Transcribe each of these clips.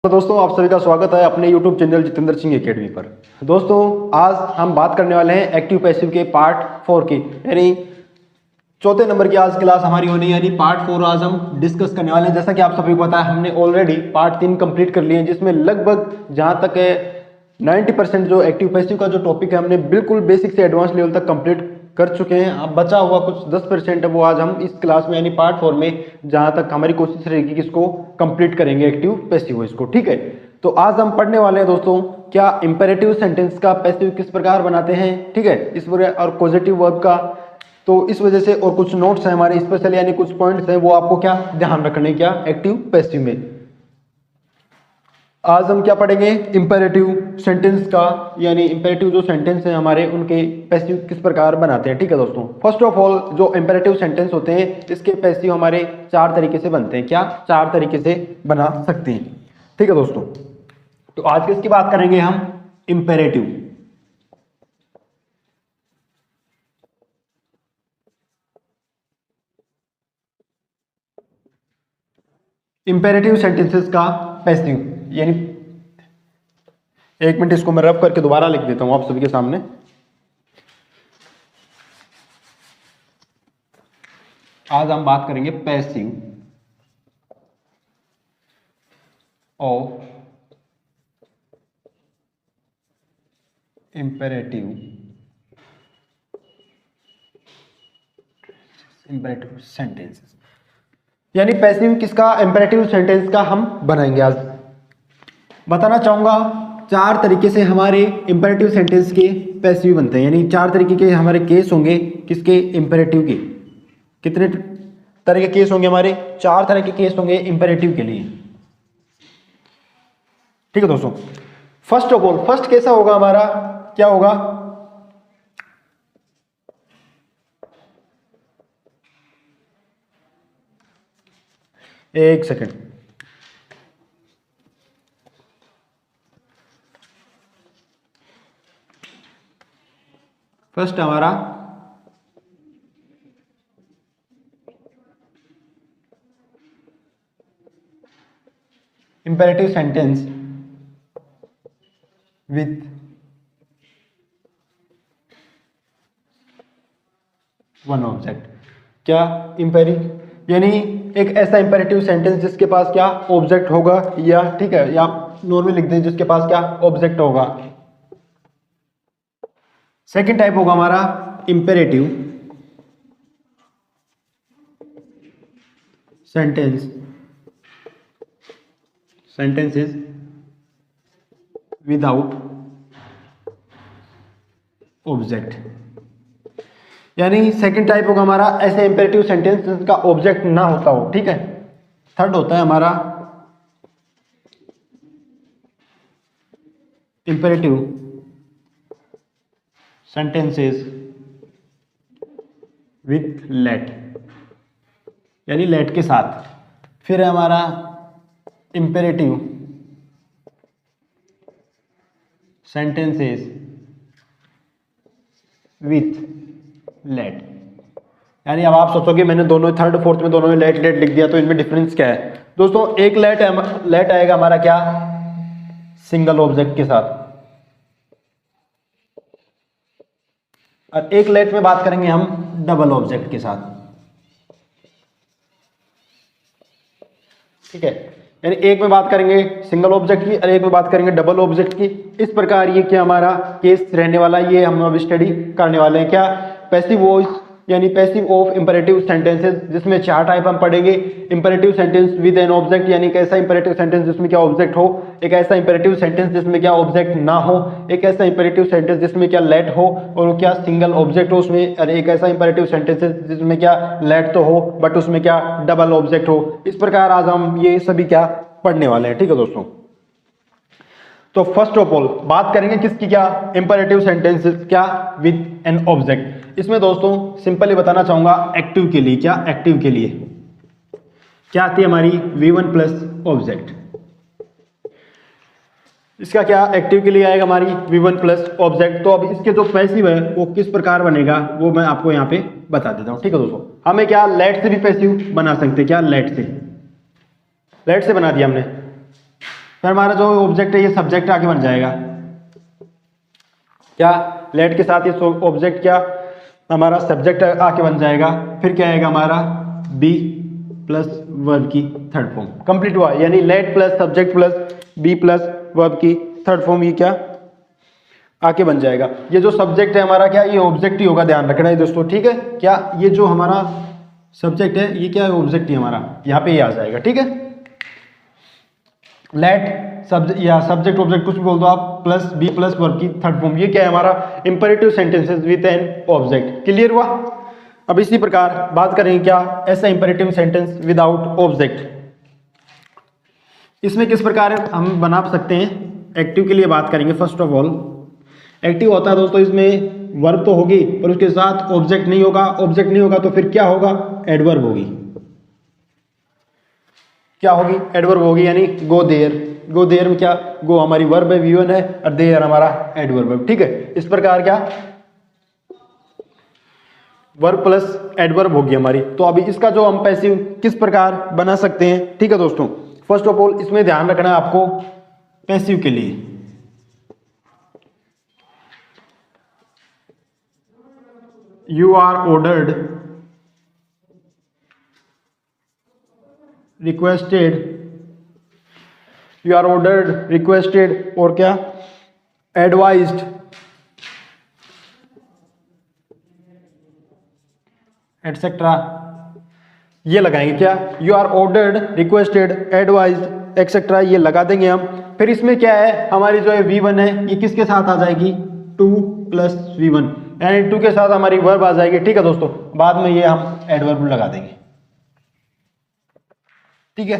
तो दोस्तों आप सभी का स्वागत है अपने YouTube channel Jitendra Singh academy पर। दोस्तों आज हम बात करने वाले हैं एक्टिव पैसिव के पार्ट 4 की, यानी चौथे नंबर की आज क्लास हमारी होनी है, यानी पार्ट 4 आज हम डिस्कस करने वाले हैं। जैसा कि आप सभी को पता है हमने ऑलरेडी पार्ट 3 कंप्लीट कर लिए हैं, जिसमें लगभग जहां तक है 90% जो एक्टिव पैसिव का जो टॉपिक है हमने बिल्कुल बेसिक से एडवांस लेवल तक कंप्लीट कर चुके हैं। अब बचा हुआ कुछ 10% है, वो आज हम इस क्लास में यानी पार्ट 4 में जहां तक हमारी कोशिश रहेगी कि इसको कंप्लीट करेंगे एक्टिव पैसिव इसको। ठीक है, तो आज हम पढ़ने वाले हैं दोस्तों क्या इंपेरेटिव सेंटेंस का पैसिव किस प्रकार बनाते हैं। ठीक है, इस प्रकार और पॉजिटिव वर्ब का, तो इस वजह से और कुछ नोट्स हैं हमारे स्पेशल, यानी कुछ पॉइंट्स हैं वो आपको क्या ध्यान रखने क्या एक्टिव पैसिव में। आज हम क्या पढ़ेंगे, इंपेरेटिव सेंटेंस का, यानी इंपेरेटिव जो सेंटेंस हैं हमारे उनके पैसिव किस प्रकार बनाते हैं। ठीक है दोस्तों, फर्स्ट ऑफ ऑल जो इंपेरेटिव सेंटेंस होते हैं इसके पैसिव हमारे 4 तरीके से बनते हैं। क्या 4 तरीके से बना सकते हैं। ठीक है दोस्तों, तो आज किसकी बात करेंगे हम, इंपेरेटिव। इंपेरेटिव सेंटेंसेस का पैसिव, यानी एक मिनट इसको मैं रब करके दोबारा लिख देता हूं आप सभी के सामने। आज हम बात करेंगे पैसिव ऑफ इंपेरेटिव सेंटेंसेस, यानी पैसिव किसका, इंपेरेटिव सेंटेंस का हम बनाएंगे। आज बताना चाहूंगा 4 तरीके से हमारे इंपेरेटिव सेंटेंस के पैसिव बनते हैं, यानी 4 तरीके के हमारे केस होंगे किसके, इंपेरेटिव के। कितने तरह के केस होंगे हमारे, 4 तरह के केस होंगे इंपेरेटिव के लिए। ठीक है दोस्तों, फर्स्ट ऑफ ऑल फर्स्ट कैसा होगा हमारा, क्या होगा, एक सेकंड, फर्स्ट हमारा imperative sentence with one object. क्या इंपेरिक, यानी एक ऐसा इंपेरेटिव सेंटेंस जिसके पास क्या ऑब्जेक्ट होगा, या ठीक है या नॉर्मल लिख दें जिसके पास क्या ऑब्जेक्ट होगा। सेकंड टाइप होगा हमारा इंपेरेटिव सेंटेंसेस विदाउट ऑब्जेक्ट, यानी सेकंड टाइप होगा हमारा ऐसे इंपेरेटिव सेंटेंस जिसका ऑब्जेक्ट ना होता हो। ठीक है, थर्ड होता है हमारा इंपेरेटिव सेंटेंसेस विथ लेट, यानी लेट के साथ। फिर है हमारा इंपेरेटिव सेंटेंसेस विथ लेट, यानी अब आप सोचोगे मैंने दोनों थर्ड फोर्थ में दोनों में लेट लेट लिख दिया, तो इनमें डिफरेंस क्या है दोस्तों। एक लेट आएगा हमारा क्या, सिंगल ऑब्जेक्ट के साथ, और एक लेट में बात करेंगे हम डबल ऑब्जेक्ट के साथ। ठीक है, यानी एक में बात करेंगे सिंगल ऑब्जेक्ट की और एक में बात करेंगे डबल ऑब्जेक्ट की। इस प्रकार ये क्या हमारा केस रहने वाला, ये हम अब स्टडी करने वाले हैं। क्या पैसिव वॉइस, यानी पैसिव ऑफ इंपेरेटिव सेंटेंसेस, जिसमें 4 टाइप हम पढ़ेंगे। Imperative sentence with an object, यानी एक ऐसा इंपेरेटिव सेंटेंस जिसमें क्या ऑब्जेक्ट हो, एक ऐसा इंपेरेटिव सेंटेंस जिसमें क्या ऑब्जेक्ट ना हो, एक ऐसा इंपेरेटिव सेंटेंस जिसमें क्या लेट हो और क्या सिंगल ऑब्जेक्ट हो उसमें, और एक ऐसा इंपेरेटिव सेंटेंस जिसमें क्या लेट तो हो बट उसमें क्या डबल ऑब्जेक्ट हो। इस प्रकार आज हम ये सभी क्या पढ़ने वाले हैं। ठीक है दोस्तों, तो फर्स्ट ऑफ ऑल बात करेंगे किसकी, क्या इंपेरेटिव सेंटेंसेस क्या विद एन ऑब्जेक्ट। इसमें दोस्तों सिंपली बताना चाहूंगा एक्टिव के लिए, क्या एक्टिव के लिए क्या आती है हमारी V1 प्लस ऑब्जेक्ट। इसका क्या एक्टिव के लिए आएगा हमारी V1 प्लस ऑब्जेक्ट। तो अब इसके जो पैसिव है वो किस प्रकार बनेगा वो मैं आपको यहाँ पे बता देता हूँ। ठीक है दोस्तों, हमें क्या लेट से भी पैसिव बना सकते हैं, क्या लेट से बना दिया हमने। फिर हमारा जो ऑब्जेक्ट है ये सब्जेक्ट आके बन जाएगा। क्या लेट के साथ ये ऑब्जेक्ट क्या हमारा सब्जेक्ट आके बन जाएगा। फिर क्या आएगा हमारा बी प्लस वर्ब की थर्ड फॉर्म कंप्लीट हुआ, यानी let plus subject plus be plus verb की थर्ड फॉर्म ये क्या आके बन जाएगा। ये जो सब्जेक्ट है हमारा क्या ये ऑब्जेक्ट ही होगा, ध्यान रखना है दोस्तों, ठीक है। क्या ये जो हमारा सब्जेक्ट है ये क्या है ऑब्जेक्ट ही हमारा, यहाँ पे ये आ जाएगा, ठीक है। लेट सब्जेक्ट या सब्जेक्ट ऑब्जेक्ट कुछ भी बोल दो आप, प्लस बी प्लस वर्ब की थर्ड फॉर्म, ये क्या है हमारा imperative sentences with an object. Clear हुआ। अब इसी प्रकार बात करेंगे क्या ऐसा इंपेरेटिव सेंटेंस विदाउट ऑब्जेक्ट। इसमें किस प्रकार हम बना सकते हैं। एक्टिव के लिए बात करेंगे। फर्स्ट ऑफ ऑल एक्टिव होता है दोस्तों, इसमें वर्ब तो होगी पर उसके साथ ऑब्जेक्ट नहीं होगा। ऑब्जेक्ट नहीं होगा तो फिर क्या होगा, एडवर्ब होगी। क्या होगी, एडवर्ब होगी, यानी गो देयर। गो देयर में क्या, गो हमारी वर्ब है V1 है और देयर हमारा एडवर्ब है, ठीक है। इस प्रकार क्या वर्ब प्लस एडवर्ब होगी हमारी। तो अभी इसका जो हम पैसिव किस प्रकार बना सकते हैं, ठीक है दोस्तों। फर्स्ट ऑफ ऑल इसमें ध्यान रखना है आपको पैसिव के लिए। You are ordered, requested, you are ordered, requested और क्या एडवाइज्ड, एटसेट्रा, ये लगाएंगे। क्या you are ordered, requested, advised etcetera ये लगा देंगे हम। फिर इसमें क्या है हमारी जो है V1 है ये किसके साथ आ जाएगी, 2 प्लस V1, यानी 2 के साथ हमारी वर्ब आ जाएगी, ठीक है दोस्तों। बाद में ये हम एडवर्ब लगा देंगे, ठीक है,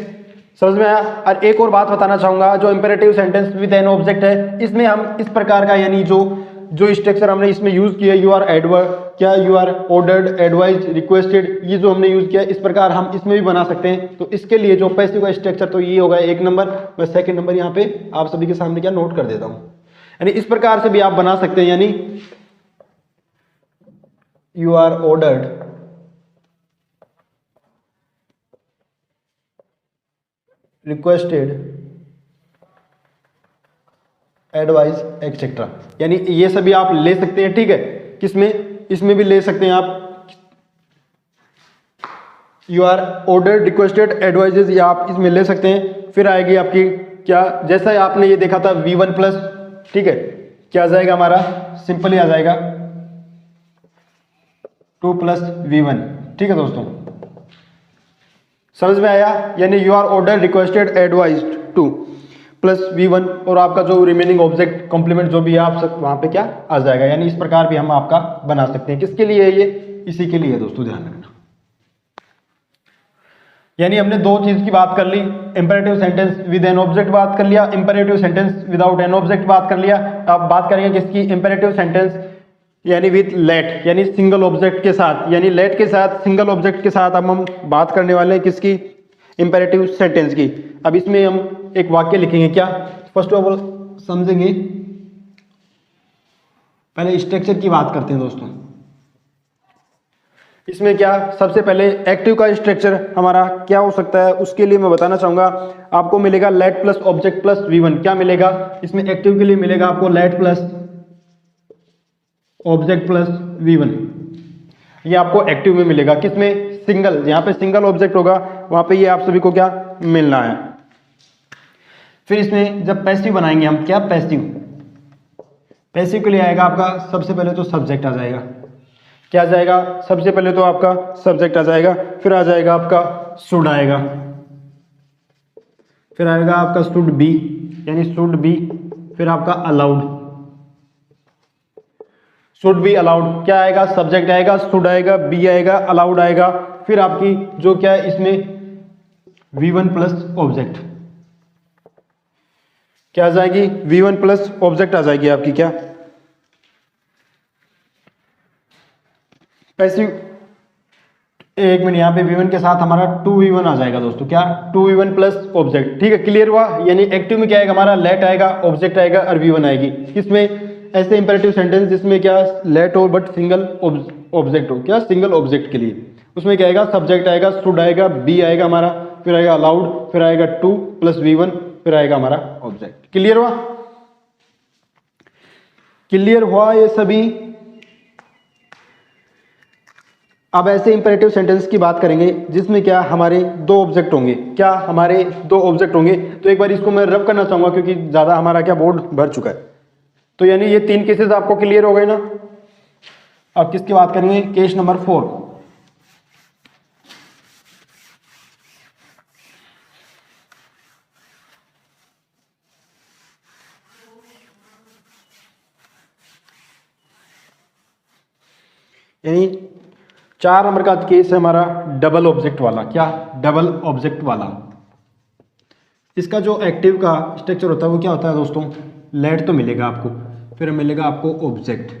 समझ में आया। और एक और बात बताना चाहूंगा, जो imperative sentence with an object है इसमें हम इस प्रकार का यानी जो स्ट्रक्चर हमने इसमें यूज किया, यू आर एडवर्ब, क्या you are ordered, advise, requested, ये जो हमने यूज किया इस प्रकार हम इसमें भी बना सकते हैं। तो इसके लिए जो पैसिव का स्ट्रक्चर तो ये होगा 1 नंबर, मैं सेकंड नंबर यहाँ पे आप सभी के सामने क्या नोट कर देता हूं। यानी इस प्रकार से भी आप बना सकते हैं, यानी you are ordered, requested, advice etcetera, यानी ये सभी आप ले सकते हैं, ठीक है। किसमें, इसमें भी ले सकते हैं आप। You are ordered, requested, advises या आप इसमें ले सकते हैं। फिर आएगी आपकी क्या, जैसा आपने ये देखा था V1 प्लस, ठीक है, क्या आ जाएगा हमारा, सिंपली आ जाएगा 2 प्लस V1, ठीक है दोस्तों, समझ में आया। यानी you are ordered, requested, advised 2 plus V1 और आपका जो रिमेनिंग ऑब्जेक्ट कॉम्प्लीमेंट जो भी है आप सब वहां पे क्या आ जाएगा। यानी इस प्रकार भी हम आपका बना सकते हैं। किसके लिए है ये, इसी के लिए है दोस्तों, ध्यान रखना। यानी हमने दो चीज की बात कर ली, imperative sentence with an object बात कर लिया, imperative sentence without an object बात कर लिया। अब बात करेंगे किसकी, इंपेरेटिव सेंटेंस यानी विद लेट, यानी सिंगल ऑब्जेक्ट के साथ, यानी लेट के साथ सिंगल ऑब्जेक्ट के साथ अब हम बात करने वाले हैं किसकी, इंपेरेटिव सेंटेंस की। अब इसमें हम एक वाक्य लिखेंगे। क्या, फर्स्ट ऑफ ऑल समझेंगे, पहले स्ट्रक्चर की बात करते हैं दोस्तों। इसमें क्या, सबसे पहले एक्टिव का स्ट्रक्चर हमारा क्या हो सकता है, उसके लिए मैं बताना चाहूंगा। आपको मिलेगा late plus object plus V1, क्या मिलेगा इसमें एक्टिव के लिए मिलेगा आपको late plus object plus V1, ये आपको एक्टिव में मिलेगा। किसमें, सिंगल, जहां पे सिंगल ऑब्जेक्ट होगा वहां पे ये आप सभी को क्या मिलना है। फिर इसमें जब पैसिव बनाएंगे हम, क्या पैसिव, पैसिव के लिए आएगा आपका सबसे पहले तो सब्जेक्ट आ जाएगा। क्या आ जाएगा, सबसे पहले तो आपका सब्जेक्ट आ जाएगा, फिर आ जाएगा आपका शुड आएगा, फिर आएगा आपका शुड बी, यानी शुड बी, फिर आपका अलाउड, शुड बी अलाउड, क्या आएगा, सब्जेक्ट आएगा, शुड आएगा, बी आएगा, अलाउड आएगा, फिर आपकी जो क्या है इसमें V1 प्लस ऑब्जेक्ट, क्या आ जाएगी, V1 प्लस ऑब्जेक्ट आ जाएगी आपकी क्या पैसिव। एक मिनट, यहाँ पे V1 के साथ हमारा 2V1 आ जाएगा दोस्तों, क्या 2V1 प्लस ऑब्जेक्ट, ठीक है, क्लियर हुआ। यानी एक्टिव में क्या आएगा हमारा, लेट आएगा, ऑब्जेक्ट आएगा और V1 आएगी। किसमें, ऐसे इंपेरेटिव सेंटेंस जिसमें क्या लेट हो बट सिंगल ऑब्जेक्ट हो, क्या सिंगल ऑब्जेक्ट के लिए, उसमें क्या आएगा, सब्जेक्ट आएगा, शुड आएगा, बी आएगा हमारा, फिर आएगा अलाउड, फिर आएगा 2 प्लस V1, फिर आएगा हमारा ऑब्जेक्ट। क्लियर हुआ? क्लियर हुआ ये सभी? अब ऐसे इंपेरेटिव सेंटेंस की बात करेंगे जिसमें क्या हमारे दो ऑब्जेक्ट होंगे। क्या हमारे दो ऑब्जेक्ट होंगे? तो एक बार इसको मैं रब करना चाहूंगा क्योंकि ज्यादा हमारा क्या बोर्ड भर चुका है। तो यानी ये 3 केसेस आपको क्लियर हो गए ना। अब किसकी बात करेंगे? Case number 4। यानी 4 नंबर का केस है हमारा डबल ऑब्जेक्ट वाला। क्या? डबल ऑब्जेक्ट वाला। इसका जो एक्टिव का स्ट्रक्चर होता है वो क्या होता है दोस्तों? लेट तो मिलेगा आपको, फिर मिलेगा आपको ऑब्जेक्ट,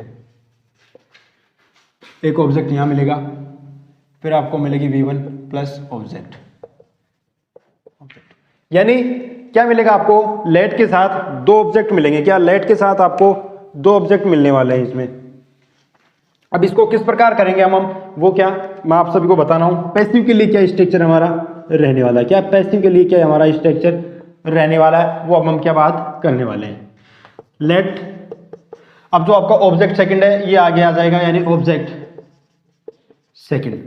एक ऑब्जेक्ट यहां मिलेगा, फिर आपको मिलेगी v1 प्लस ऑब्जेक्ट। यानी क्या मिलेगा आपको? लेट के साथ 2 ऑब्जेक्ट मिलेंगे। क्या? लेट के साथ आपको 2 ऑब्जेक्ट मिलने वाले हैं इसमें। अब इसको किस प्रकार करेंगे हम वो क्या मैं आप सभी को बता रहा हूं। पैसिव के लिए क्या स्ट्रक्चर हमारा रहने वाला है? क्या पैसिव के लिए क्या हमारा स्ट्रक्चर रहने वाला है वो अब हम क्या बात करने वाले हैं। लेट, अब जो आपका ऑब्जेक्ट सेकंड है ये आगे आ जाएगा, यानी ऑब्जेक्ट सेकंड।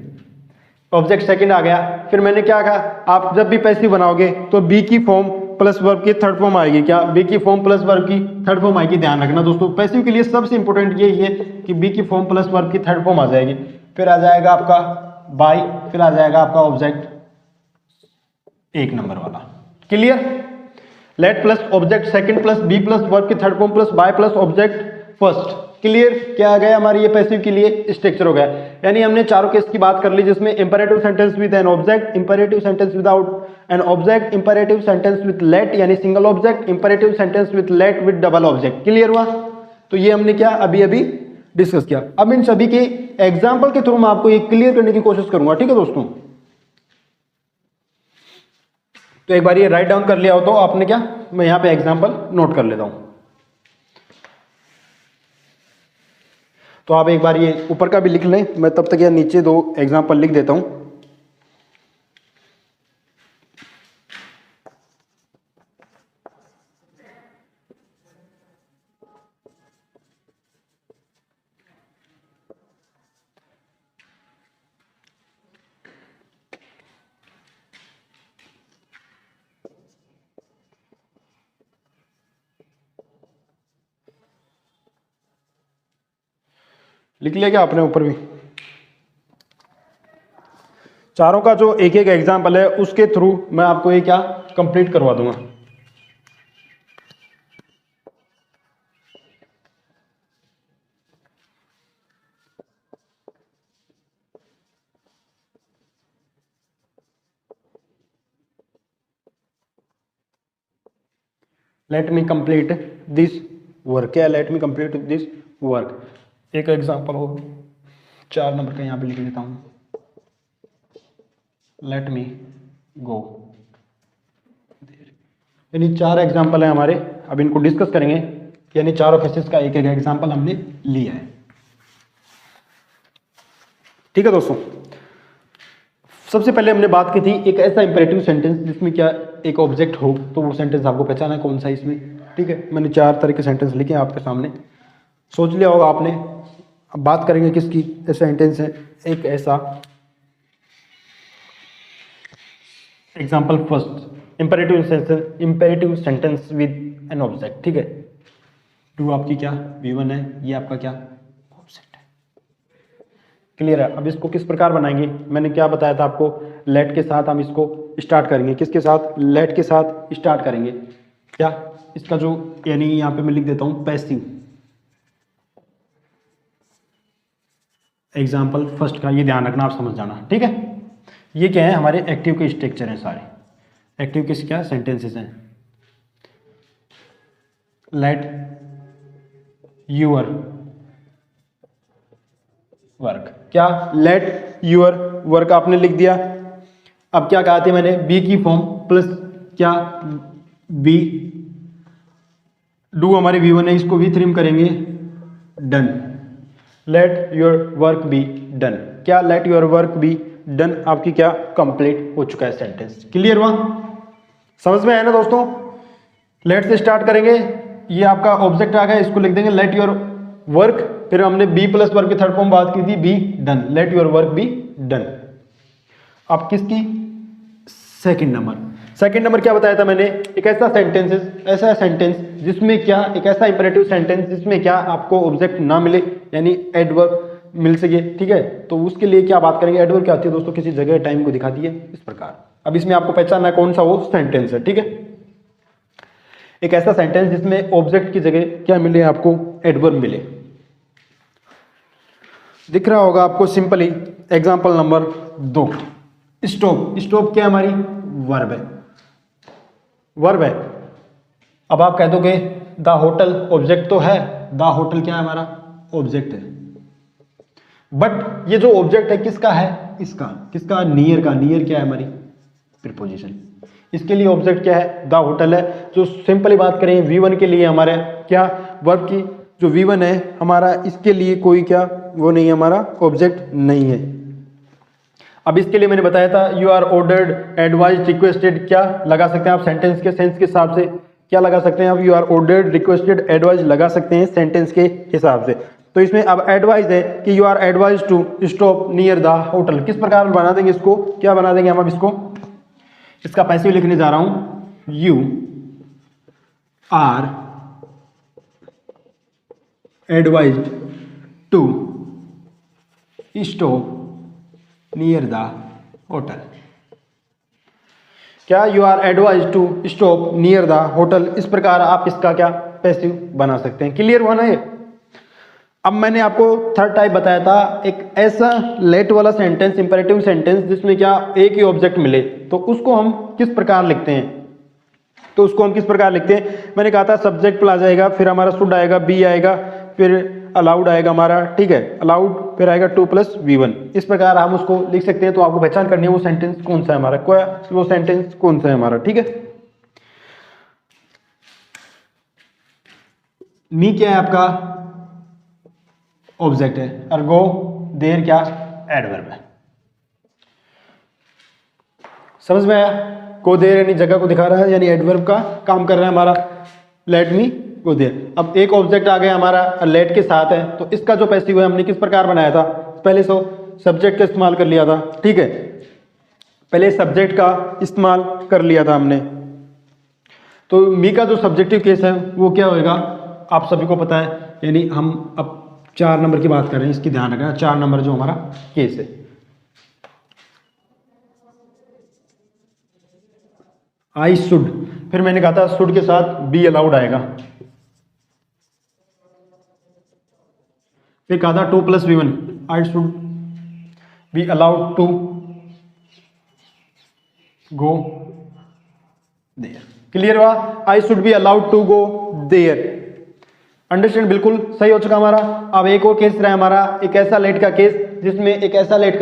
ऑब्जेक्ट सेकंड आ गया। फिर मैंने क्या कहा, आप जब भी पैसिव बनाओगे तो बी की फॉर्म प्लस वर्ब की थर्ड फॉर्म आएगी। क्या? बी की फॉर्म प्लस वर्ब की थर्ड फॉर्म आएगी। ध्यान रखना दोस्तों, पैसिव के लिए सबसे इंपॉर्टेंट यही है कि बी की फॉर्म प्लस वर्ब की थर्ड फॉर्म आ जाएगी। फिर आ जाएगा आपका बाय, फिर आ जाएगा आपका ऑब्जेक्ट 1 नंबर वाला। Clear? Let plus object second plus be plus verb की third form plus by plus object first. Clear? क्या आ गया हमारे ये पैसिव के लिए स्ट्रक्चर हो गया। यानी हमने चारों केस की बात कर ली जिसमें imperative sentence with an object, imperative sentence without an object, imperative sentence with let यानी single object, imperative sentence with let with double object. Clear हुआ? तो ये हमने क्या अभी अभी डिस्कस किया। अब इन सभी के एग्जाम्पल के थ्रू मैं आपको ये क्लियर करने की कोशिश करूंगा। ठीक है दोस्तों? तो एक बार ये राइट डाउन कर लिया हो तो आपने क्या, मैं यहां पे एग्जाम्पल नोट कर लेता हूं। तो आप एक बार ये ऊपर का भी लिख लें, मैं तब तक या नीचे 2 एग्जाम्पल लिख देता हूं। लिख लिया क्या आपने ऊपर भी? चारों का जो एक एक एग्जाम्पल है उसके थ्रू मैं आपको ये क्या कंप्लीट करवा दूंगा। Let me complete this work. क्या? Let me complete this work. एक एग्जाम्पल हो 4 नंबर का यहां पे लिख देता हूं। Let me go. यानी 4 एग्जाम्पल है हमारे, अब इनको डिस्कस करेंगे। यानी चारों केसेस का एक एक एग्जाम्पल हमने लिया है। ठीक है दोस्तों? सबसे पहले हमने बात की थी एक ऐसा इंपेरेटिव सेंटेंस जिसमें क्या एक ऑब्जेक्ट हो, तो वो सेंटेंस आपको पहचाना है कौन सा इसमें। ठीक है? मैंने 4 तरह के सेंटेंस लिखे हैं आपके सामने, सोच लिया होगा आपने। अब बात करेंगे किसकी? ऐसा सेंटेंस है एक ऐसा example first imperative sentence with an object. ठीक है? टू आपकी क्या V1 है, ये आपका क्या ऑब्जेक्ट है। क्लियर है? अब इसको किस प्रकार बनाएंगे? मैंने क्या बताया था आपको, लेट के साथ हम इसको स्टार्ट करेंगे। किसके साथ? लेट के साथ स्टार्ट करेंगे। क्या? इसका जो यानी यहां पे मैं लिख देता हूं पैसिव एग्जाम्पल फर्स्ट का, ये ध्यान रखना, आप समझ जाना। ठीक है? ये क्या है? हमारे एक्टिव के स्ट्रक्चर हैं सारे। एक्टिव के क्या सेंटेंसेस हैं? Let your work. क्या? लेट यूर वर्क आपने लिख दिया। अब क्या कहा था मैंने? बी की फॉर्म प्लस क्या बी, डू हमारे V1 है, इसको V3 में करेंगे done. Let your work be done. क्या? Let your work be done आपकी क्या कंप्लीट हो चुका है सेंटेंस। क्लियर हुआ? समझ में आया ना दोस्तों? लेट से स्टार्ट करेंगे, ये आपका ऑब्जेक्ट आ गया, इसको लिख देंगे लेट योर वर्क, फिर हमने बी प्लस वर्क की थर्ड फॉर्म बात की थी, be done, let your work be done. अब किसकी? सेकंड नंबर क्या बताया था मैंने? एक ऐसा सेंटेंस जिसमें क्या, एक ऐसा इंपेरेटिव सेंटेंस जिसमें क्या आपको ऑब्जेक्ट ना मिले, यानी एडवर्ब मिल सके, ठीक है। तो उसके लिए क्या बात करेंगे? एडवर्ब क्या होती है दोस्तों? किसी जगह टाइम को दिखाती है इस प्रकार। अब इसमें आपको पहचानना है कौन सा वो सेंटेंस है, ठीक है। एक ऐसा सेंटेंस जिसमें ऑब्जेक्ट की जगह क्या मिले? आपको एडवर्ब मिले। दिख रहा होगा आपको सिंपली एग्जांपल नंबर 2, स्टॉप क्या हमारी वर्ब है। अब आप कह दोगे द होटल ऑब्जेक्ट तो है, द होटल क्या है? हमारा ऑब्जेक्ट है, बट ये जो ऑब्जेक्ट है किसका है? किसका? नियर का। नियर क्या है? हमारी प्रीपोजिशन। इसके लिए ऑब्जेक्ट क्या है? द होटल है। जो सिंपली बात करें V1 के लिए हमारे क्या वर्ब की जो V1 है हमारा, इसके लिए कोई क्या वो नहीं है, हमारा ऑब्जेक्ट नहीं है। अब इसके लिए मैंने बताया था you are ordered, advise, requested, क्या लगा सकते हैं आप सेंटेंस के सेंस के हिसाब से? क्या लगा सकते हैं आप? You are ordered, requested, advise लगा सकते हैं सेंटेंस के हिसाब से। तो इसमें अब एडवाइज है कि you are advise to stop near the hotel. किस प्रकार बना देंगे इसको? क्या बना देंगे हम अब इसको? इसका पैसिव लिखने जा रहा हूं, you are advised to stop near the hotel. क्या? You are advise to stop near the hotel. इस प्रकार आप इसका क्या पैसिव बना सकते हैं। क्लियर हुआ ना ये? अब मैंने आपको थर्ड टाइप बताया था, एक ऐसा लेट वाला सेंटेंस, इंपेरेटिव सेंटेंस जिसमें क्या एक ही ऑब्जेक्ट मिले, तो उसको हम किस प्रकार लिखते हैं? मैंने कहा था सब्जेक्ट आ जाएगा, फिर हमारा शुड आएगा, बी आएगा, फिर अलाउड आएगा हमारा, ठीक है, अलाउड, फिर आएगा 2 + V1। इस प्रकार हम उसको लिख सकते हैं। तो आपको पहचान करनी है वो सेंटेंस कौन सा है हमारा, वो सेंटेंस कौन सा है हमारा, ठीक है। मी क्या है? आपका ऑब्जेक्ट है, और गो देर क्या? एडवर्ब है। समझ में आया? गो देर यानी जगह को दिखा रहा है, यानी एडवर्ब का काम कर रहा है हमारा। Let me go there. अब एक ऑब्जेक्ट आ गया हमारा लेट के साथ है, तो इसका जो पैसिव है हमने किस प्रकार बनाया था? पहले सब्जेक्ट का इस्तेमाल कर लिया था, ठीक है, पहले सब्जेक्ट का इस्तेमाल कर लिया था हमने। तो मी का जो सब्जेक्टिव केस है वो क्या होएगा? आप सभी को पता है, यानी हम अब 4 नंबर की बात कर रहे हैं, इसकी ध्यान रखना। 4 नंबर जो हमारा केस है, आई शुड, फिर मैंने कहा था शुड के साथ बी अलाउड आएगा, फिर कहा था 2 + V1, I should be allowed to go there. Clear हुआ? I should be allowed to go there. Understand? बिल्कुल सही हो चुका हमारा। अब एक और केस रहा है हमारा, एक ऐसा लेट का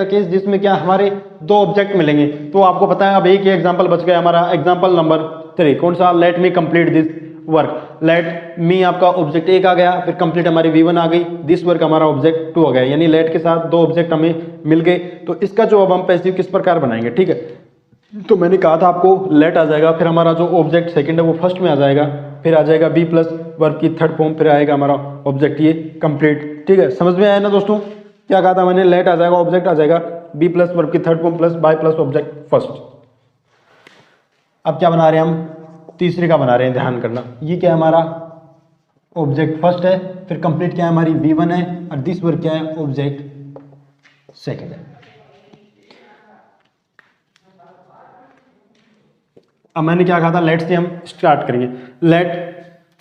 केस जिसमें क्या हमारे 2 ऑब्जेक्ट मिलेंगे। तो आपको पता है अब एक ही एग्जांपल बच गया हमारा, एग्जांपल नंबर 3। कौन सा? Late me complete this work. Let me आपका ऑब्जेक्ट 1 आ गया, फिर कंप्लीट हमारी V1 आ गई, दिस वर्क हमारा ऑब्जेक्ट 2 आ गया, यानी लेट के साथ 2 ऑब्जेक्ट हमें मिल गए। तो इसका जो अब हम पैसिव किस प्रकार बनाएंगे, ठीक है। तो मैंने कहा था आपको लेट आ जाएगा, फिर हमारा जो ऑब्जेक्ट सेकंड है वो फर्स्ट में आ जाएगा, फिर आ जाएगा बी प्लस वर्ब की थर्ड फॉर्म, फिर आएगा हमारा ऑब्जेक्ट ये कंप्लीट। ठीक है, समझ में आया ना दोस्तों? क्या कहा था मैंने? लेट आ जाएगा, ऑब्जेक्ट आ जाएगा, बी प्लस वर्ब की third form plus by plus object first. अब क्या बना रहे हैं हम? तीसरे का बना रहे हैं, ध्यान करना। ये क्या है हमारा? ऑब्जेक्ट फर्स्ट है, फिर कंप्लीट क्या है हमारी? V1 है, और दिस वर्ब क्या है? ऑब्जेक्ट सेकंड है। अब मैंने क्या कहा था? लेट से हम स्टार्ट करेंगे। लेट,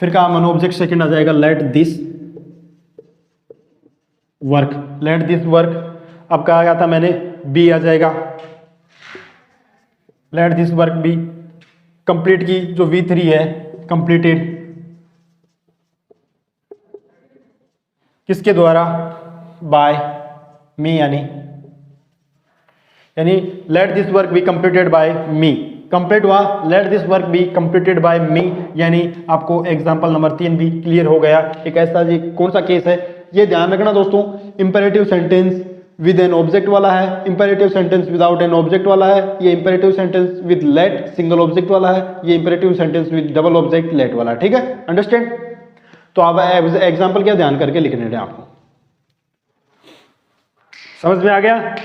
फिर कहा मन ऑब्जेक्ट सेकंड आ जाएगा, let this work, let this work. अब कहा गया था मैंने बी आ जाएगा, let this work be. Complete की जो V3 है, कंप्लीटेड किसके द्वारा? बाय मी, यानी let this work be completed by me. Complete हुआ, let this work be completed by me, यानी आपको एग्जांपल नंबर 3 भी क्लियर हो गया। एक ऐसा जी कौन सा केस है, ये ध्यान रखना दोस्तों। Imperative sentence with an object वाला है, imperative sentence without an object वाला है, ये imperative sentence with let single object वाला है, ये imperative sentence with double object let वाला, ठीक है, अंडरस्टैंड। तो अब एग्जांपल क्या ध्यान करके लिखने हैं आपको, समझ में आ गया।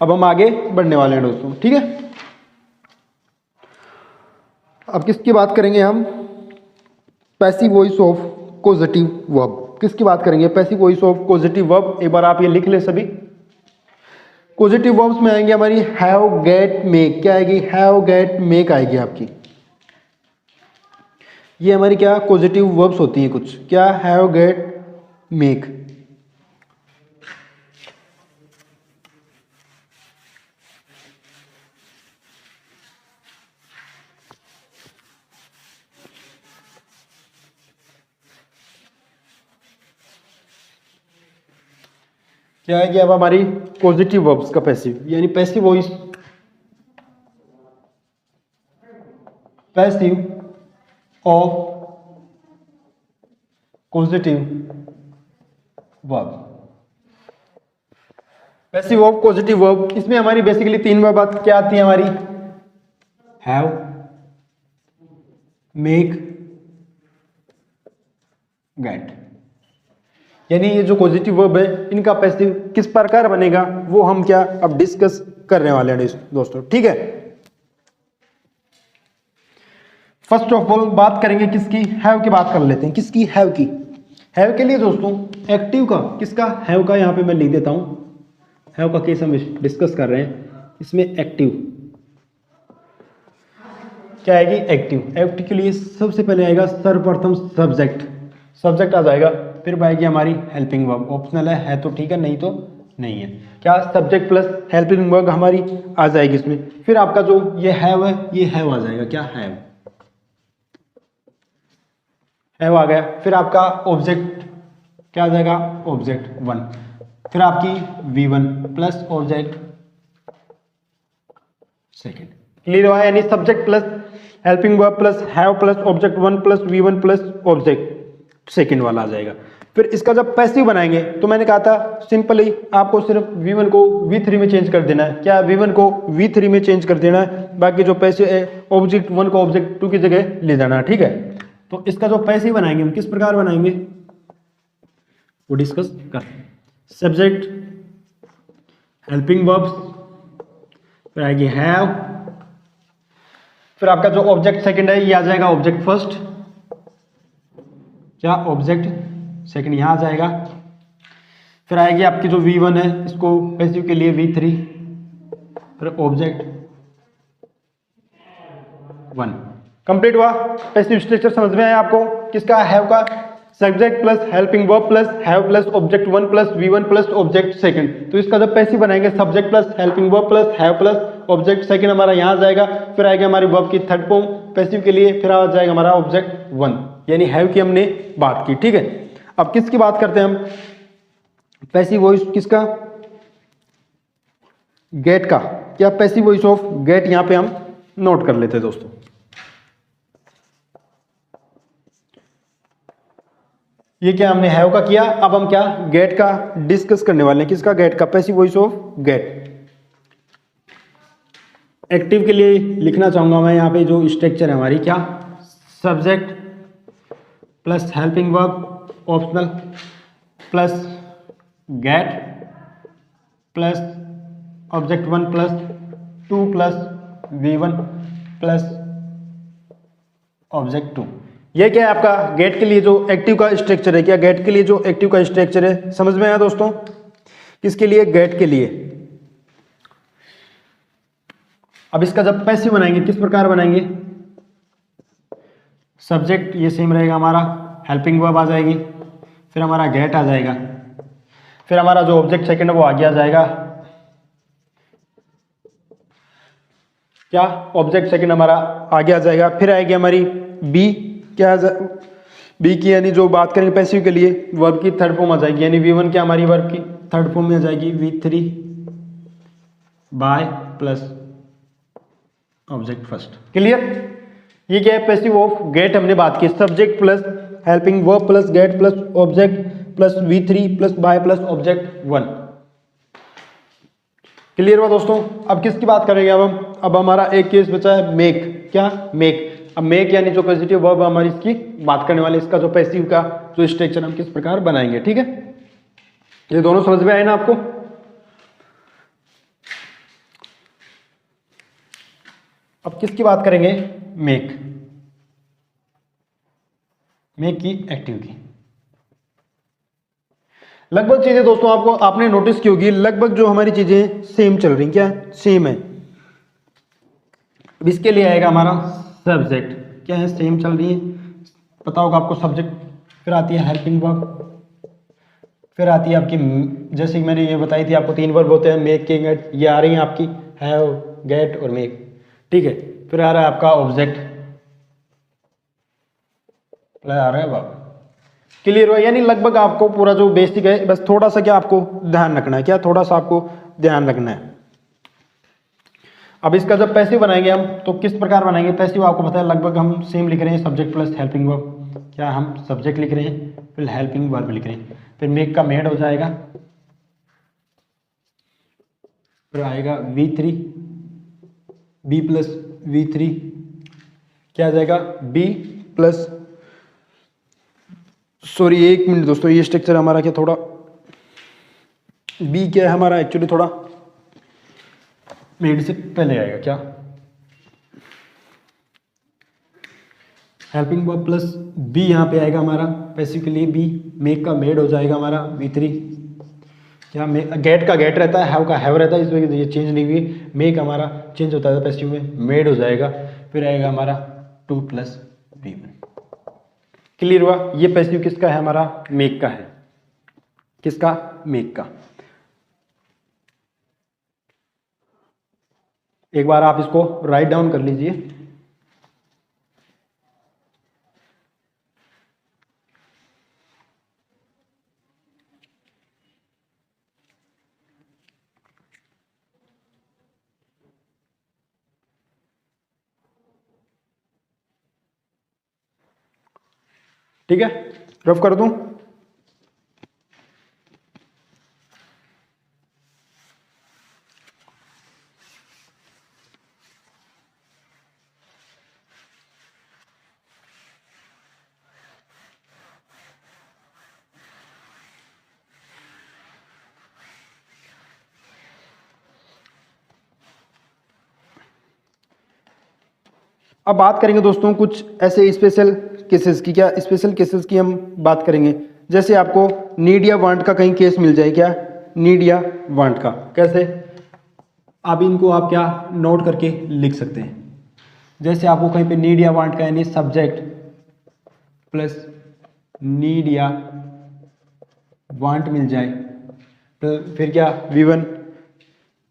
अब हम आगे बढ़ने वाले हैं दोस्तों, ठीक है। अब किसकी बात करेंगे हम, passive voice of causative verb, किसकी बात करेंगे, passive voice of causative verb. एक बार आप ये लिख लें सभी। कॉजेटिव वर्ब्स में आएंगे हमारी हैव, गेट, मेक, क्या आएगी, हैव, गेट, मेक आएगी आपकी। ये हमारी क्या कॉजेटिव वर्ब्स होती हैं कुछ, क्या, हैव, गेट, मेक। क्या है कि अब हमारी पॉजिटिव वर्ब्स का पैसिव, यानी passive voice, passive of positive verb, passive of positive verb. इसमें हमारी बेसिकली तीन वर्ब क्या आती है हमारी, हैव, मेक, गेट। यानी ये जो पॉजिटिव वर्ब है इनका पैसिव किस प्रकार बनेगा वो हम क्या अब डिस्कस करने वाले हैं दोस्तों, ठीक है। फर्स्ट ऑफ ऑल बात करेंगे किसकी, हैव की बात कर लेते हैं, किसकी, हैव की। हैव के लिए दोस्तों एक्टिव का, किसका, हैव का, यहां पे मैं लिख देता हूं, हैव का केस हम डिस्कस कर रहे हैं। इसमें एक्टिव क्या आएगी, एक्टिव। एक्टिव के लिए सबसे पहले आएगा सर्वप्रथम सब्जेक्ट, सब्जेक्ट आ जाएगा, फिर आएगी हमारी हेल्पिंग वर्ब, ऑप्शनल है तो ठीक है, नहीं तो नहीं है। क्या, सब्जेक्ट प्लस हेल्पिंग वर्ब हमारी आ जाएगी इसमें। फिर आपका जो ये हैव है, ये हैव आ जाएगा, क्या, हैव आ गया। फिर आपका ऑब्जेक्ट क्या आ जाएगा, ऑब्जेक्ट वन। फिर आपकी V1 plus object second. Clear हुआ, यानी subject plus helping verb plus have plus object one plus V1 plus object second वाला आ जाएगा। फिर इसका जब पैसिव बनाएंगे तो मैंने कहा था सिंपली आपको सिर्फ V1 को V3 में चेंज कर देना है, क्या, V1 को V3 में चेंज कर देना है, बाकी जो पैसिव है ऑब्जेक्ट वन को ऑब्जेक्ट टू की जगह ले जाना है, ठीक है। तो इसका जो पैसिव बनाएंगे हम किस प्रकार बनाएंगे वो डिस्कस कर, सब्जेक्ट, हेल्पिंग वर्ब्स, फिर आएगी हैव, फिर आपका जो ऑब्जेक्ट सेकंड है ये आ जाएगा ऑब्जेक्ट फर्स्ट, क्या, ऑब्जेक्ट सेकंड यहां आ जाएगा। फिर आएगी आपकी जो V1 है इसको पैसिव के लिए V3, फिर ऑब्जेक्ट वन। कंप्लीट हुआ, पैसिव स्ट्रक्चर समझ में आया आपको, किसका, हैव का, subject plus helping verb plus have plus object one plus V1 plus object second. तो इसका जब पैसिव बनाएंगे subject plus helping verb plus have plus object second हमारा यहां आ जाएगा। फिर आएगा हमारी वर्ब की थर्ड फॉर्म पैसिव के लिए, फिर आ जाएगा हमारा ऑब्जेक्ट वन, यानी हैव की हमने बात की, ठीक है। अब किसकी बात करते हैं हम, पैसिव वॉइस किसका, गेट का। क्या, पैसिव वॉइस ऑफ गेट, यहां पे हम नोट कर लेते हैं दोस्तों। ये क्या हमने हैव का किया, अब हम क्या गेट का डिस्कस करने वाले हैं, किसका, गेट का, passive voice of get. Active के लिए लिखना चाहूंगा मैं यहाँ पे जो स्ट्रक्चर है हमारी, क्या, subject plus helping verb optional plus get plus object one plus two plus V1 plus object two. ये क्या है आपका गेट के लिए जो एक्टिव का स्ट्रक्चर है, क्या, गेट के लिए जो एक्टिव का स्ट्रक्चर है, समझ में आया दोस्तों, किसके लिए, गेट के लिए। अब इसका जब पैसिव बनाएंगे किस प्रकार बनाएंगे, सब्जेक्ट ये सेम रहेगा हमारा, हेल्पिंग वर्ब आ जाएगी, फिर हमारा गेट आ जाएगा, फिर हमारा जो ऑब्जेक्ट सेकंड है वो आगे आ जाएगा, क्या, ऑब्जेक्ट सेकंड हमारा आगे आ जाएगा। फिर आएगी हमारी बी, क्या, बी की यानी जो बात करेंगे पैसिव के लिए वर्ब की थर्ड फॉर्म आ जाएगी, यानी V1 क्या हमारी वर्ब की थर्ड फॉर्म में आ जाएगी V3 by plus object first. Clear, ये क्या है, पैसिव ऑफ गेट हमने बात की, subject plus helping verb plus get plus object plus V3 plus by plus object one. Clear हुआ दोस्तों। अब किसकी बात करेंगे अब हमारा एक केस बचा है मेक। क्या? मेक। अब मेक यानी जो पॉजिटिव वर्ब हमारी इसकी बात करने वाले, इसका जो पैसिव का जो स्ट्रक्चर हम किस प्रकार बनाएंगे। ठीक है, ये दोनों समझ में आए ना आपको। अब किसकी बात करेंगे? मेक। मेक की एक्टिव की लगभग चीजें दोस्तों आपको आपने नोटिस की होगी, लगभग जो हमारी चीजें सेम चल रही। क्या? सेम है। अब इसके लिए आएगा हमारा सब्जेक्ट। क्या है? सेम चल रही है, पता होगा आपको सब्जेक्ट। फिर आती है हेल्पिंग वर्ब, फिर आती है आपकी, जैसे कि मैंने ये बताई थी आपको 3 वर्ब होते हैं, मेक के गेट, ये आ रही हैं आपकी, हैव, गेट और मेक। ठीक है, फिर आ रहा है आपका ऑब्जेक्ट, आ रहा है वर्ब। क्लियर हुआ? यानी लगभग आपको पूरा जो बेसिक है, बस थोड़ा सा क्या आपको ध्यान रखना है। क्या? थोड़ा सा आपको ध्यान रखना है। अब इसका जब पैसिव बनाएंगे हम तो किस प्रकार बनाएंगे? पैसिव आपको पता है लगभग हम सेम लिख रहे हैं, सब्जेक्ट प्लस हेल्पिंग वर्ब। क्या? हम सब्जेक्ट लिख रहे हैं, फिर हेल्पिंग वर्ब लिख रहे हैं, फिर मेक का मेड हो जाएगा, फिर आएगा V3, B प्लस V3, क्या आ जाएगा? B प्लस, सॉरी एक मिनट दोस्तों, ये स्ट्रक्चर हमारा क्या थोड़ा, B क्या है हमारा एक्चुअली थोड़ा मेड से पहले आएगा। क्या? हेल्पिंग वर्ब प्लस बी यहाँ पे आएगा हमारा पैसिव के लिए बी, मेक का मेड हो जाएगा हमारा V3। क्या? गेट का गेट रहता है, हैव का हैव रहता है, इस वजह से ये चेंज नहीं हुई। मेक हमारा चेंज होता है पैसिव में, मेड हो जाएगा, फिर आएगा हमारा 2 प्लस V1। क्लियर हुआ? ये पैसिव किसका है? हमारा मेक का है। किसका? मेक का। एक बार आप इसको राइट डाउन कर लीजिए। ठीक है, रफ कर दूं। अब बात करेंगे दोस्तों कुछ ऐसे स्पेशल केसेस की। क्या? स्पेशल केसेस की हम बात करेंगे। जैसे आपको नीड या वांट का कहीं केस मिल जाए। क्या? नीड या वांट का कैसे? अब इनको आप क्या नोट करके लिख सकते हैं। जैसे आपको कहीं पे नीड या वांट का यानी सब्जेक्ट प्लस नीड या वांट मिल जाए तो फिर क्या? V1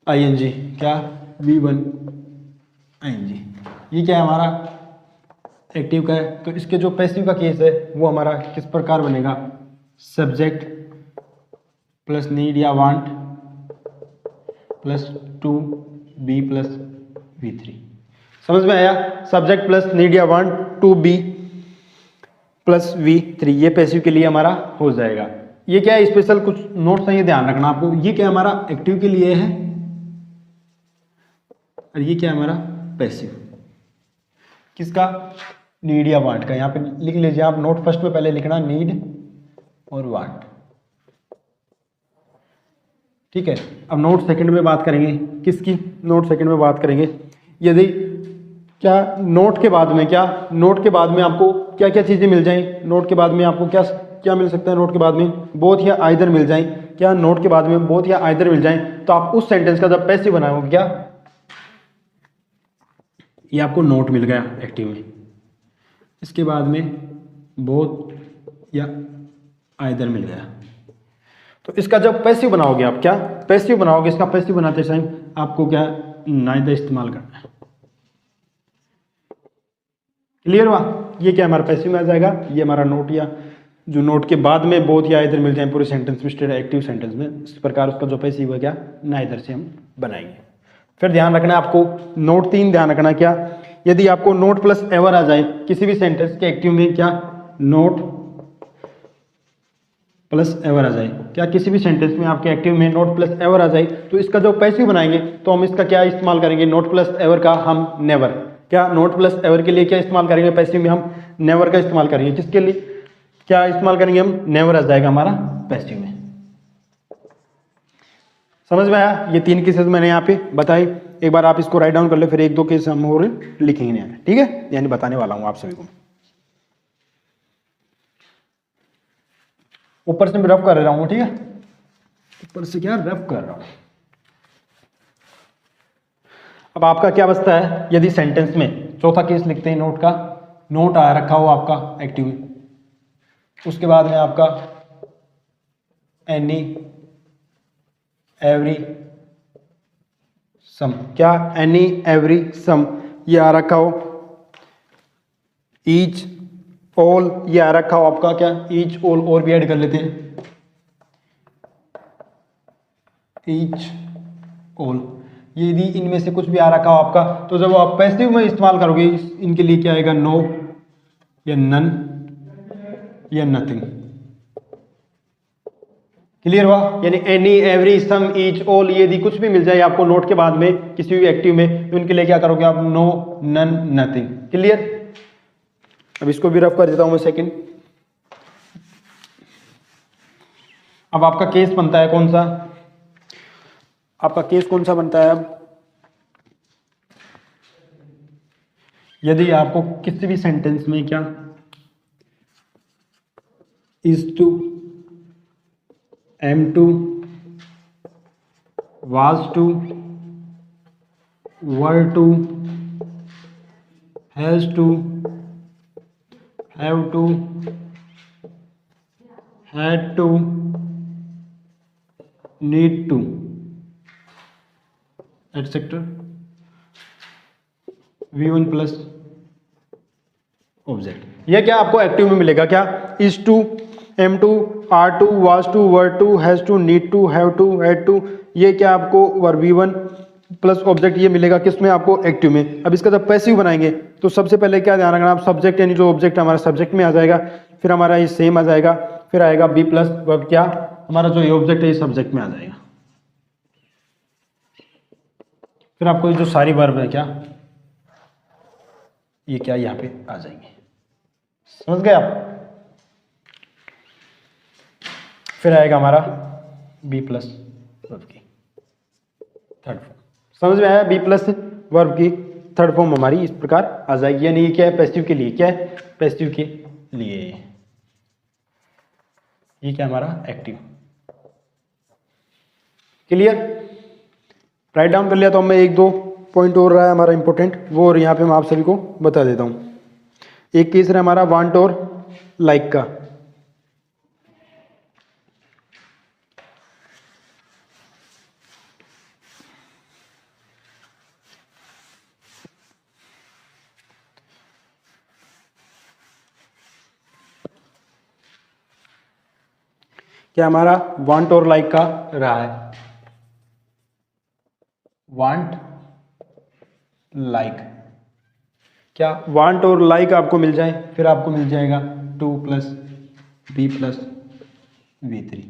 ING। क्या? V1 ING। ये क्या है? हमारा एक्टिव का है। तो इसके जो पैसिव का केस है वो हमारा किस प्रकार बनेगा? सब्जेक्ट प्लस नीड या want plus 2B plus V3। समझ में आया? सब्जेक्ट प्लस नीड या वांट 2B प्लस V3, ये पैसिव के लिए हमारा हो जाएगा। ये क्या है? स्पेशल कुछ नोट्स है, ये ध्यान रखना आपको। ये क्या हमारा एक्टिव के लिए है और ये क्या है हमारा पैसिव। किसका? नीड या वांट का। यहाँ पे लिख लीजिए आप नोट, फर्स्ट में पहले लिखना नीड और वांट। ठीक है, अब नोट सेकंड में बात करेंगे। किसकी? नोट सेकंड में बात करेंगे। यदि क्या नोट के बाद में, क्या नोट के बाद में आपको क्या क्या चीजें मिल जाएं? नोट के बाद में आपको क्या क्या मिल सकता है? नोट के बाद में बोथ या आइदर मिल जाएं। क्या? नोट के बाद में बोथ या आइदर मिल जाएं तो आप उस सेंटेंस का जब पैसिव बनाओगे, क्या ये आपको नोट मिल गया एक्टिव में, इसके बाद में बोथ या आइदर मिल गया। तो इसका जब पैसिव बनाओगे आप, क्या पैसिव बनाओगे, इसका पैसिव बनाते टाइम आपको क्या नाइदर इस्तेमाल करना है। क्लियर हुआ? ये क्या हमारा पैसिव में आ जाएगा। ये हमारा नोट या जो नोट के बाद में बोथ या आइदर मिल जाए पूरे सेंटेंस में, स्टेट एक्टिव सेंटेंस में, इस प्रकार उसका जो पैसिव है क्या नाइदर से हम बनाएंगे। फिर ध्यान रखना आपको नोट 3 ध्यान रखना। क्या? यदि आपको नोट प्लस एवर आ जाए किसी भी सेंटेंस के एक्टिव में, क्या नोट प्लस एवर आ जाए। क्या किसी भी सेंटेंस में आपके एक्टिव में नॉट प्लस एवर आ जाए तो इसका जो पैसिव बनाएंगे तो हम इसका क्या इस्तेमाल करेंगे, नॉट प्लस एवर का हम नेवर। क्या नॉट प्लस एवर के लिए क्या इस्तेमाल करेंगे, पैसिव में हम नेवर का इस्तेमाल करेंगे। किसके लिए क्या इस्तेमाल करेंगे हम, नेवर आ जाएगा हमारा पैसिव में। समझ में आया, ये 3 केसेस मैंने यहाँ पे बताए। एक बार आप इसको राइट डाउन कर ले, फिर 1-2 केस हम और लिखेंगे यहाँ, ठीक है, यानी बताने वाला हूँ आप सभी को। ऊपर से मैं रफ कर रहा हूँ, ठीक है, ऊपर से क्या रफ कर रहा हूँ। अब आपका क्या बचता है, यदि सेंटेंस में चौथा केस लिखते हैं नोट का, नोट आ रखा हो आपका एक्टिव में, उसके बाद में आपका एनी एवरी सम, क्या एनी एवरी सम ये आ रखा हो, ईच ऑल ये आ रखा हो आपका, क्या ईच ऑल और भी ऐड कर लेते हैं, ईच ऑल, ये यदि इनमें से कुछ भी आ रखा हो आपका तो जब आप पैसिव में इस्तेमाल करोगे इनके लिए क्या आएगा, नो या नन या नथिंग। क्लियर हुआ, यानी any every sum each all ये यदि कुछ भी मिल जाए आपको नोट के बाद में किसी भी एक्टिव में तो इनके लिए क्या करोगे आप, नो नन नथिंग। क्लियर, अब इसको भी रफ कर देता हूं मैं सेकंड। अब आपका केस बनता है कौन सा, आपका केस कौन सा बनता है, अब यदि आपको किसी भी सेंटेंस में क्या is to, am to, was to, were to, has to, have to, had to, need to etcetera, V1 plus object, यह क्या आपको एक्टिव में मिलेगा, क्या is to, am to, are to, was to, were to, has to, need to, have to, had to, ये क्या आपको V1 plus object ये मिलेगा किसमें आपको, एक्टिव में। अब इसका जब पैसिव बनाएंगे तो सबसे पहले क्या ध्यान रखना आप, सब्जेक्ट यानी जो ऑब्जेक्ट हमारा सब्जेक्ट में आ जाएगा, फिर हमारा ये सेम आ जाएगा, फिर आएगा बी प्लस वर्ब, क्या हमारा जो ये ऑब्जेक्ट है ये सब्जेक्ट में आ जाएगा, फिर आपको जो सारी वर्ब है क्या ये क्या यहाँ पे आ जाएंगे। समझ गए आप, फिर आएगा हमारा बी प्लस वर्ब की थर्ड फॉर्म। समझ में आया, बी प्लस वर्ब की थर्ड फॉर्म हमारी इस प्रकार आ जाएगी, यानी ये क्या है, पैसिव के लिए, क्या है पैसिव के लिए, ये क्या हमारा एक्टिव। क्लियर, राइट डाउन कर लिया तो मैं 1-2 पॉइंट और रहा है हमारा इंपॉर्टेंट, वो और यहाँ पे मैं आप सभी को बता देता हूँ। एक केस है हमारा वांट और लाइक का, क्या हमारा वांट और लाइक का रहा है, वांट लाइक, क्या वांट और लाइक आपको मिल जाए फिर आपको मिल जाएगा 2 प्लस बी प्लस V3।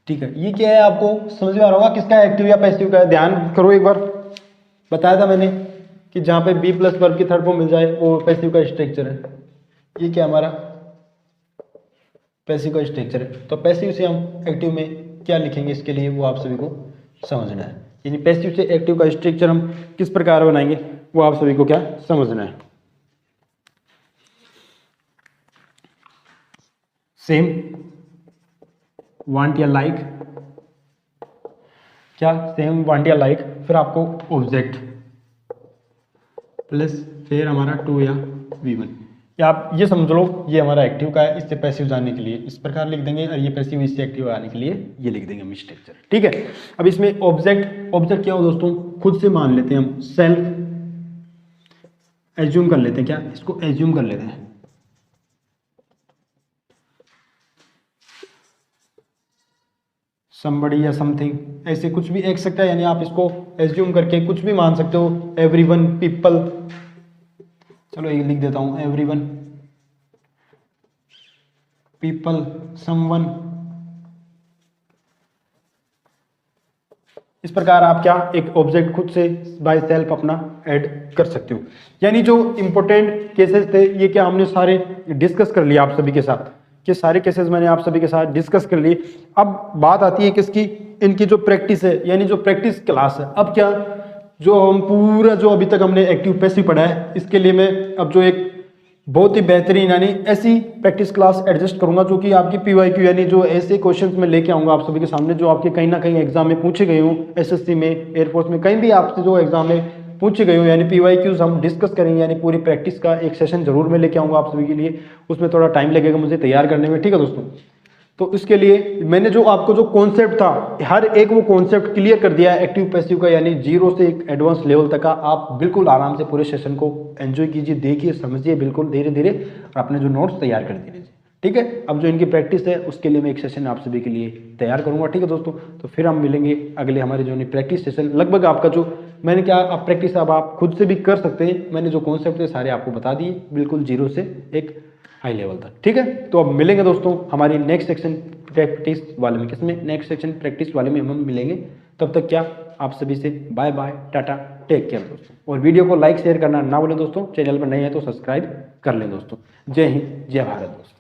ठीक है, ये क्या है आपको समझ में आ रहा होगा किसका एक्टिव या पैसिव का है। ध्यान करो, एक बार बताया था मैंने कि जहां पे बी प्लस वर्ब की थर्ड फॉर्म मिल जाए वो पैसिव का स्ट्रक्चर है। ये क्या हमारा पैसिव का स्ट्रक्चर है, तो पैसिव से हम एक्टिव में क्या लिखेंगे इसके लिए वो आप सभी को समझना है। यानी पैसिव से एक्टिव का स्ट्रक्चर हम किस प्रकार बनाएंगे वो आप सभी को क्या समझना है। सेम वांट या लाइक, क्या सेम वांट या लाइक, फिर आपको ऑब्जेक्ट प्लस फिर हमारा 2 या V1, या आप ये समझ लो ये हमारा एक्टिव का है, इससे पैसिव जाने के लिए इस प्रकार लिख देंगे और ये पैसिव इससे एक्टिव आने के लिए ये लिख देंगे हम स्ट्रक्चर। ठीक है, अब इसमें ऑब्जेक्ट क्या हो दोस्तों, खुद से मान लेते हैं हम, सेल्फ एज्यूम कर लेते हैं, क्या इसको एज्यूम कर लेते हैं, समबडी या समथिंग ऐसे कुछ भी एक सकता है, यानी आप इसको एज्यूम करके कुछ भी मान सकते हो। एवरीवन, पीपल, चलो ये लिख देता हूं, एवरीवन, पीपल, समवन, इस प्रकार आप क्या एक ऑब्जेक्ट खुद से बाय सेल्फ अपना ऐड कर सकते हो। यानी जो इंपॉर्टेंट केसेस थे ये क्या हमने सारे डिस्कस कर लिया आप सभी के साथ, कि सारे केसेस मैंने आप सभी के साथ डिस्कस कर लिए। अब बात आती है किसकी, इनकी जो प्रैक्टिस है, यानी जो प्रैक्टिस क्लास है। अब क्या जो हम पूरा जो अभी तक हमने एक्टिव पैसिव पढ़ा है, इसके लिए मैं अब जो एक बहुत ही बेहतरीन यानी ऐसी प्रैक्टिस क्लास एडजस्ट करूंगा जो कि आपकी पीवाईक्यू यानी जो ऐसे क्वेश्चंस मैं लेके आऊंगा आप सभी के सामने जो आपके कहीं ना कहीं एग्जाम में पूछे गए हों, एसएससी में, एयरफोर्स में, कहीं भी आपसे जो एग्जाम में पूछे गए हो, यानी पीवाईक्यूज हम डिस्कस करेंगे। यानी पूरी प्रैक्टिस का एक सेशन जरूर मैं लेके आऊंगा आप सभी के लिए, उसमें थोड़ा टाइम लगेगा मुझे तैयार करने में, ठीक है दोस्तों। तो इसके लिए मैंने जो आपको जो कॉन्सेप्ट था हर एक वो कॉन्सेप्ट क्लियर कर दिया है एक्टिव पैसिव का, यानी जीरो से एक एडवांस लेवल तक का। आप बिल्कुल आराम से पूरे सेशन को एंजॉय कीजिए, देखिए, समझिए बिल्कुल धीरे धीरे, और अपने जो नोट्स तैयार कर दीजिए, ठीक है। अब जो इनकी प्रैक्टिस है उसके लिए मैं एक सेशन आप सभी के लिए तैयार करूंगा, ठीक है दोस्तों। तो फिर हम मिलेंगे अगले हमारे जो प्रैक्टिस सेशन, लगभग आपका जो मैंने क्या आप प्रैक्टिस अब आप खुद से भी कर सकते हैं, मैंने जो कॉन्सेप्ट है सारे आपको बता दिए बिल्कुल जीरो से एक हाई लेवल तक, ठीक है। तो अब मिलेंगे दोस्तों हमारी नेक्स्ट सेक्शन प्रैक्टिस वाले में, किसमें, नेक्स्ट सेक्शन प्रैक्टिस वाले में हम मिलेंगे। तब तक क्या आप सभी से bye bye, tata, take care दोस्तों। और वीडियो को लाइक शेयर करना ना भूलें दोस्तों, चैनल पर नए हैं तो सब्सक्राइब कर लें दोस्तों। जय हिंद, जय भारत दोस्तों।